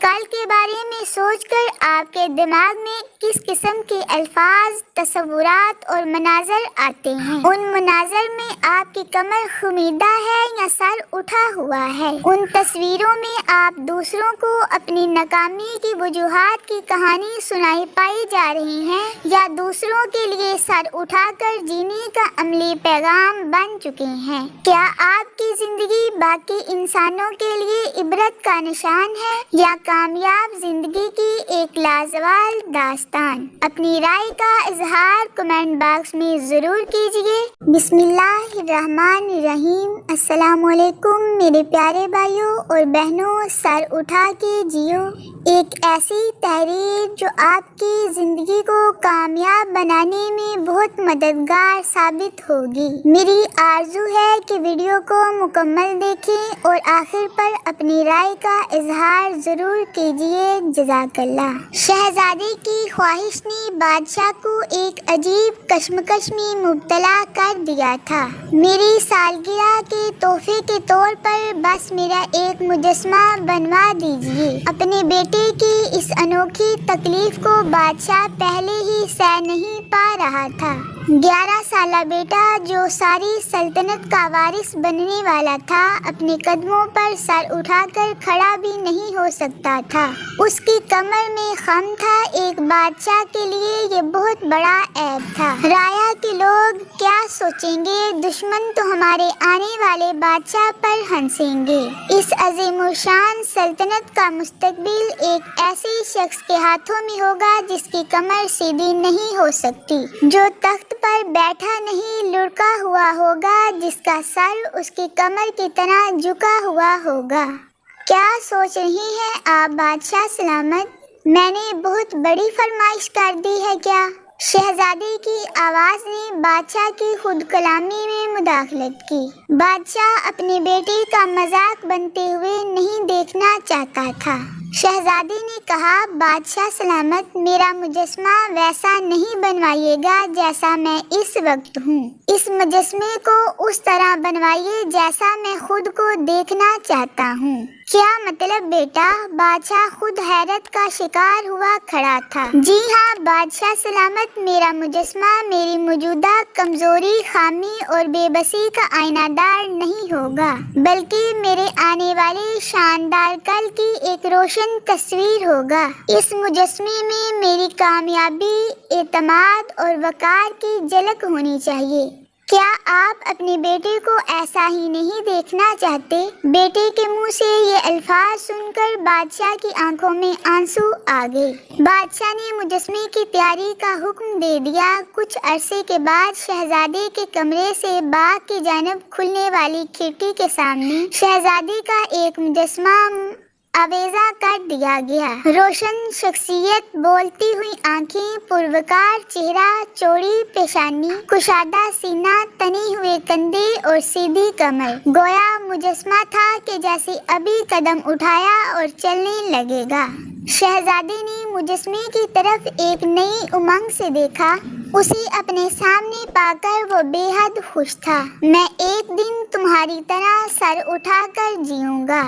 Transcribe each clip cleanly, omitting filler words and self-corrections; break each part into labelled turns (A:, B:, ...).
A: کل کے بارے میں سوچ کر آپ کے دماغ میں کس قسم کے الفاظ، تصورات اور مناظر آتے ہیں؟ ان مناظر میں آپ کی کمر خمیدہ ہے یا سر اٹھا ہوا ہے؟ ان تصویروں میں آپ دوسروں کو اپنی ناکامی کی وجوہات کی کہانی سنائی پائی جا رہی ہیں یا دوسروں کے لیے سر اٹھا کر جینے کا عملی پیغام بن چکے ہیں؟ کیا آپ کی زندگی باقی انسانوں کے لیے عبرت کا نشان ہے یا کامیاب زندگی کی ایک لازوال داستان؟ اپنی رائے کا اظہار کمنٹ باکس میں ضرور کیجیے۔ بسم اللہ الرحمن الرحیم۔ السلام علیکم میرے پیارے بھائیوں اور بہنوں، سر اٹھا کے جیو ایک ایسی تحریر جو آپ کی زندگی کو کامیاب بنانے میں بہت مددگار ثابت ہوگی۔ میری آرزو ہے کہ ویڈیو کو مکمل دیکھیں اور آخر پر اپنی رائے کا اظہار ضرور کیجیے۔ جزاک اللہ۔ شہزادے کی خواہش نے بادشاہ کو ایک عجیب کشمکش میں مبتلا کر دیا تھا۔ میری سالگرہ کے تحفے کے طور پر بس میرا ایک مجسمہ بنوا دیجیے۔ اپنے بیٹے کی اس انوکھی تکلیف کو بادشاہ پہلے ہی سہ نہیں پا رہا تھا۔ 11 سالہ بیٹا جو ساری سلطنت کا وارث بننے والا تھا، اپنے قدموں پر سر اٹھا کر کھڑا بھی نہیں ہو سکتا تھا۔ اس کی کمر میں خم تھا۔ ایک بادشاہ کے لیے یہ بہت بڑا عیب تھا۔ رایا کے لوگ کیا سوچیں گے؟ دشمن تو ہمارے آنے والے بادشاہ پر ہنسیں گے۔ اس عظیم الشان سلطنت کا مستقبل ایک ایسے شخص کے ہاتھوں میں ہوگا جس کی کمر سیدھی نہیں ہو سکتی، جو تخت پر بیٹھا نہیں لڑکا ہوا ہوگا، جس کا سر اس کی کمر کی طرح جھکا ہوا ہوگا۔ کیا سوچ رہی ہیں آپ بادشاہ سلامت؟ میں نے بہت بڑی فرمائش کر دی ہے کیا؟ شہزادے کی آواز نے بادشاہ کی خود کلامی میں مداخلت کی۔ بادشاہ اپنے بیٹے کا مذاق بنتے ہوئے نہیں دیکھنا چاہتا تھا۔ شہزادے نے کہا، بادشاہ سلامت، میرا مجسمہ ویسا نہیں بنوائیے گا جیسا میں اس وقت ہوں۔ اس مجسمے کو اس طرح بنوائیے جیسا میں خود کو دیکھنا چاہتا ہوں۔ کیا مطلب بیٹا؟ بادشاہ خود حیرت کا شکار ہوا کھڑا تھا۔ جی ہاں بادشاہ سلامت، میرا مجسمہ میری موجودہ کمزوری، خامی اور بے بسی کا آئینہ دار نہیں ہوگا، بلکہ میرے آنے والے شاندار کل کی ایک روشن تصویر ہوگا۔ اس مجسمے میں میری کامیابی، اعتماد اور وقار کی جھلک ہونی چاہیے۔ کیا آپ اپنے بیٹے کو ایسا ہی نہیں دیکھنا چاہتے؟ بیٹے کے منہ سے یہ الفاظ سن کر بادشاہ کی آنکھوں میں آنسو آ گئے۔ بادشاہ نے مجسمے کی تیاری کا حکم دے دیا۔ کچھ عرصے کے بعد شہزادے کے کمرے سے باغ کی جانب کھلنے والی کھڑکی کے سامنے شہزادے کا ایک مجسمہ آویزاں کر دیا گیا۔ روشن شخصیت، بولتی ہوئی آنکھیں، پروقار چہرہ، چوڑی پیشانی، کشادہ سینہ، تنے ہوئے کندھے اور سیدھی کمر، گویا مجسمہ تھا کہ جیسے ابھی قدم اٹھایا اور چلنے لگے گا۔ شہزادے نے مجسمے کی طرف ایک نئی امنگ سے دیکھا۔ اسے اپنے سامنے پا کر وہ بے حد خوش تھا۔ میں ایک دن تمہاری طرح سر اٹھا کر جیوں گا،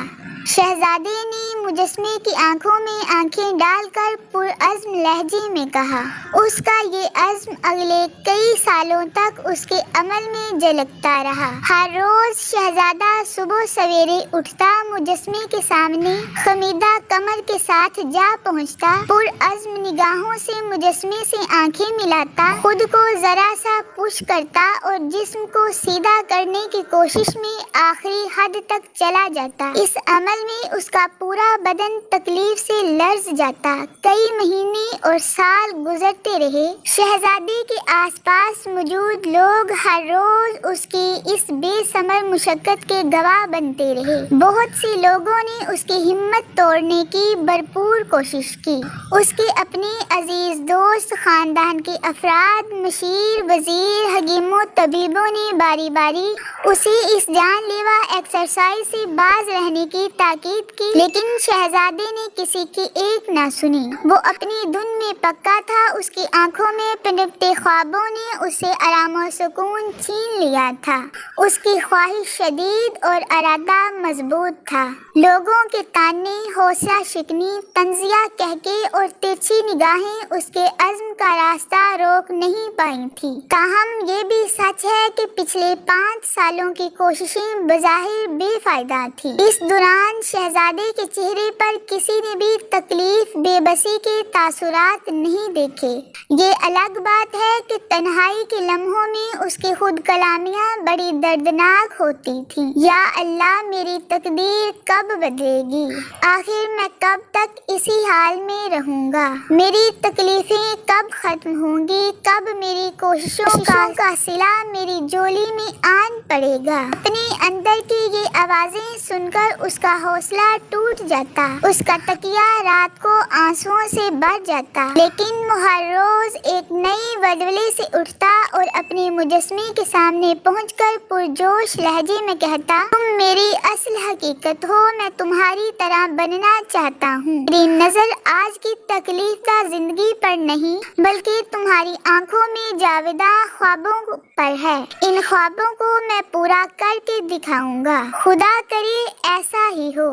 A: شہزادے نے مجسمے کی آنکھوں میں آنکھیں ڈال کر پرعزم لہجے میں کہا۔ اس کا یہ عزم اگلے کئی سالوں تک اس کے عمل میں جھلکتا رہا۔ ہر روز شہزادہ صبح سویرے اٹھتا، مجسمے کے سامنے خمیدہ کمر کے ساتھ جا پہنچتا، پرعزم نگاہوں سے مجسمے سے آنکھیں ملاتا، خود کو ذرا سا پش کرتا اور جسم کو سیدھا کرنے کی کوشش میں آخری حد تک چلا جاتا۔ اس عمل میں اس کا پورا بدن تکلیف سے لرز جاتا۔ کئی مہینے اور سال گزرتے رہے۔ شہزادے کے آس پاس موجود لوگ ہر روز اس کی اس بے ثمر مشقت کے گواہ بنتے رہے۔ بہت سی لوگوں نے اس کی ہمت توڑنے کی بھرپور کوشش کی۔ اس کے اپنے عزیز دوست، خاندان کے افراد افراد، مشیر، وزیر، حکیم و طبیبوں نے باری باری اسی اس جان لیوا ایکسرسائز سے باز رہنے کی تاکید کی، لیکن شہزادے نے کسی کی ایک نہ سنی۔ وہ اپنی دھن میں پکا تھا، اس کی آنکھوں میں پنپتے خوابوں نے اسے آرام و سکون چھین لیا تھا۔ اس کی خواہش شدید اور ارادہ مضبوط تھا۔ لوگوں کے طعنے، حوصلہ شکنی، طنزیہ کہکے اور ترچھی نگاہیں اس کے عزم کا راستہ روک نہیں پائی تھی۔ تاہم یہ بھی سچ ہے کہ پچھلے 5 سالوں کی کوششیں بظاہر بے فائدہ تھیں۔ اس دوران شہزادے کے چہرے پر کسی نے بھی تکلیف، بے بسی کے تاثرات نہیں دیکھے۔ یہ الگ بات ہے کہ تنہائی کے لمحوں میں اس کی خود کلامیاں بڑی دردناک ہوتی تھیں۔ یا اللہ، میری تقدیر کب بدلے گی؟ آخر میں کب تک اسی حال میں رہوں گا؟ میری تکلیفیں کب ختم ہوں گی؟ کب میری کوششوں کا صلہ میری جولی میں آن پڑے گا؟ اپنے اندر کی یہ آوازیں سن کر اس کا حوصلہ ٹوٹ جاتا، اس کا تکیہ رات کو آنسوؤں سے بھر جاتا، لیکن وہ ہر روز ایک نئی ولولے سے اٹھتا اور اپنے مجسمے کے سامنے پہنچ کر پرجوش لہجے میں کہتا، تم میری اصل حقیقت ہو، میں تمہاری طرح بننا چاہتا ہوں۔ میری نظر آج کی تکلیف دہ زندگی پر نہیں، بلکہ تمہاری آنکھوں میں جاوداں خوابوں پر ہے۔ ان خوابوں کو میں پورا کر کے دکھاؤں گا، خدا کرے ایسا ہی ہو۔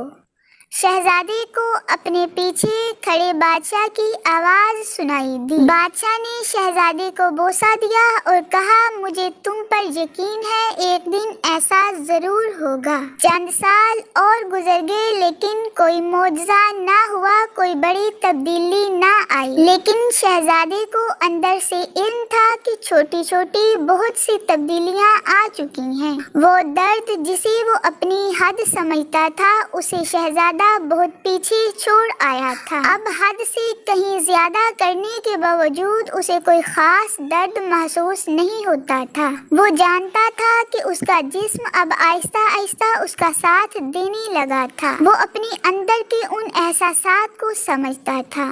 A: شہزادے کو اپنے پیچھے کھڑے بادشاہ کی آواز سنائی دی۔ بادشاہ نے شہزادے کو بوسہ دیا اور کہا، مجھے تم پر یقین ہے، ایک دن ایسا ضرور ہوگا۔ چند سال اور گزر گئے، لیکن کوئی معجزہ نہ ہوا، کوئی بڑی تبدیلی نہ آئی۔ لیکن شہزادے کو اندر سے علم تھا کہ چھوٹی چھوٹی بہت سی تبدیلیاں آ چکی ہیں۔ وہ درد جسے وہ اپنی حد سمجھتا تھا، اسے شہزادہ بہت پیچھے چھوڑ آیا تھا۔ اب حد سے کہیں زیادہ کرنے کے باوجود اسے کوئی خاص درد محسوس نہیں ہوتا تھا۔ وہ جانتا تھا کہ اس کا جسم اب آہستہ آہستہ اس کا ساتھ دینے لگا تھا۔ وہ اپنے اندر کے ان احساسات کو سمجھتا تھا۔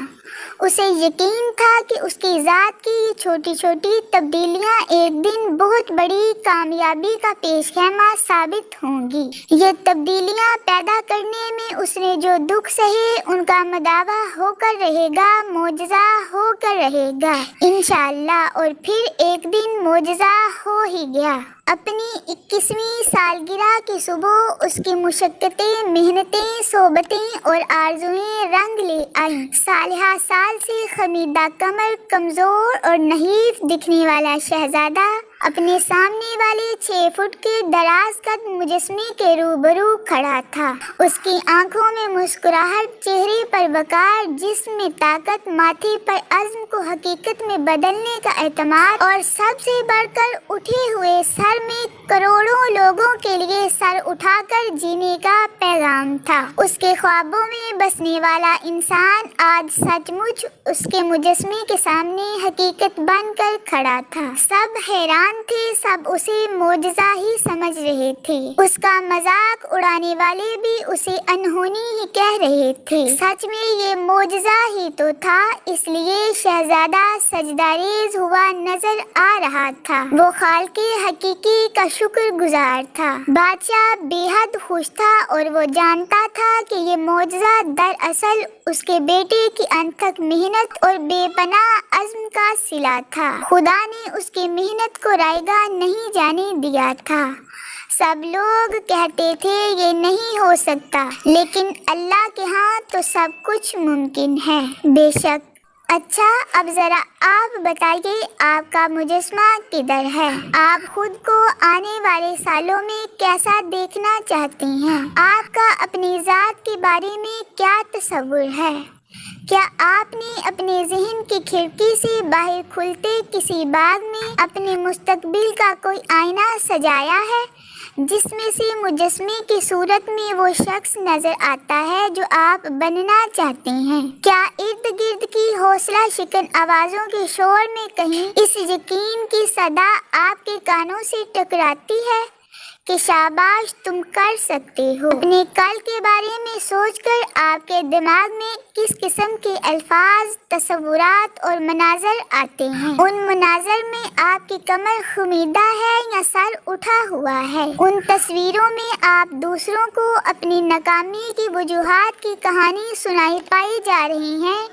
A: اسے یقین تھا کہ اس کی ذات کی یہ چھوٹی چھوٹی تبدیلیاں ایک دن بہت بڑی کامیابی کا پیش خیمہ ثابت ہوں گی۔ یہ تبدیلیاں پیدا کرنے میں اس نے جو دکھ سہے، ان کا مداوع ہو کر رہے گا، معجزہ ہو کر رہے گا انشاءاللہ۔ اور پھر ایک دن معجزہ ہو ہی گیا۔ اپنی 21ویں سالگرہ کی صبح اس کی مشقتیں، محنتیں، صحبتیں اور آرزوئیں رنگ لے آئیں۔ صالحہ سال سے خمیدہ کمر، کمزور اور نحیف دکھنے والا شہزادہ اپنے سامنے والے 6 فٹ کے دراز قد مجسمے کے روبرو کھڑا تھا۔ اس کی آنکھوں میں مسکراہٹ، چہرے پر وقار، جسم میں طاقت، ماتھے پر عزم کو حقیقت میں بدلنے کا اعتماد، اور سب سے بڑھ کر اٹھے ہوئے سر میں کروڑوں لوگوں کے لیے سر اٹھا کر جینے کا پیغام تھا۔ اس کے خوابوں میں بسنے والا انسان آج سچ مچ اس کے مجسمے کے سامنے حقیقت بن کر کھڑا تھا۔ سب حیران تھے، سب اسے معجزہ ہی سمجھ رہے تھے۔ اس کا مذاق اڑانے والے بھی اسے انہونی ہی کہہ رہے تھے۔ سچ میں یہ معجزہ ہی تو تھا، اس لیے شہزادہ سجدہ ریز ہوا نظر آ رہا تھا۔ وہ خالق حقیقی کا شکر گزار تھا۔ بادشاہ بے حد خوش تھا اور وہ جانتا تھا کہ یہ معجزہ دراصل اس کے بیٹے کی انتھک محنت اور بے پناہ عزم کا صلہ تھا۔ خدا نے اس کی محنت کو رائیگاں نہیں جانے دیا تھا۔ سب لوگ کہتے تھے یہ نہیں ہو سکتا، لیکن اللہ کے ہاں تو سب کچھ ممکن ہے۔ بے شک۔ اچھا، اب ذرا آپ بتائیے، آپ کا مجسمہ کدھر ہے؟ آپ خود کو آنے والے سالوں میں کیسا دیکھنا چاہتے ہیں؟ آپ کا اپنی ذات کے بارے میں کیا تصور ہے؟ کیا آپ نے اپنے ذہن کی کھڑکی سے باہر کھلتے کسی باغ میں اپنے مستقبل کا کوئی آئینہ سجایا ہے، جس میں سے مجسمے کی صورت میں وہ شخص نظر آتا ہے جو آپ بننا چاہتے ہیں؟ کیا ارد گرد کی حوصلہ شکن آوازوں کے شور میں کہیں اس یقین کی صدا آپ کے کانوں سے ٹکراتی ہے کہ شاباش تم کر سکتے ہو۔ اپنے کل کے بارے میں سوچ کر آپ کے دماغ میں کس قسم کے الفاظ، تصورات اور مناظر آتے ہیں؟ ان مناظر میں آپ کی کمر خمیدہ ہے یا سر اٹھا ہوا ہے؟ ان تصویروں میں آپ دوسروں کو اپنی ناکامی کی وجوہات کی کہانی سنائی پائی جا رہی ہیں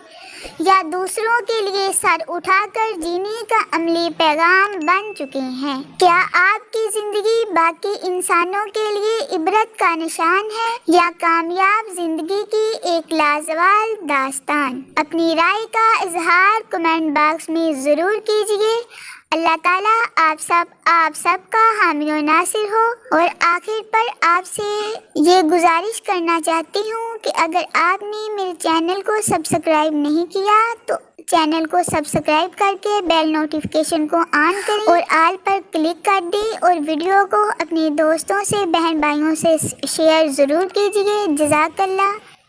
A: یا دوسروں کے لیے سر اٹھا کر جینے کا عملی پیغام بن چکے ہیں؟ کیا آپ کی زندگی باقی انسانوں کے لیے عبرت کا نشان ہے یا کامیاب زندگی کی ایک لازوال داستان؟ اپنی رائے کا اظہار کمنٹ باکس میں ضرور کیجیے۔ اللہ تعالیٰ آپ سب کا حامی و ناصر ہو۔ اور آخر پر آپ سے یہ گزارش کرنا چاہتی ہوں کہ اگر آپ نے میرے چینل کو سبسکرائب نہیں کیا تو چینل کو سبسکرائب کر کے بیل نوٹیفیکیشن کو آن کریں اور آل پر کلک کر دیں اور ویڈیو کو اپنے دوستوں سے، بہن بھائیوں سے شیئر ضرور کیجیے۔ جزاک اللہ۔